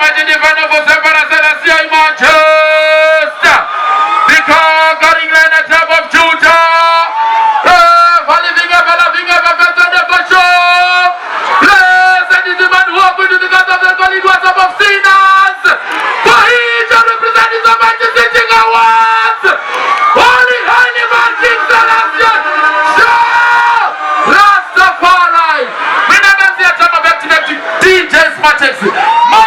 mighty divine of us, Emperor Celestia, Imagist, the conquering line at top of Judah, living ever, never show. Blessed is the man who opened the God of the Holy Ghost above sinners, for he shall represent his mighty sitting awards. Holy, holy man, King Celestia, show Rastafari. We never see a time of activity. DJ Smartex. My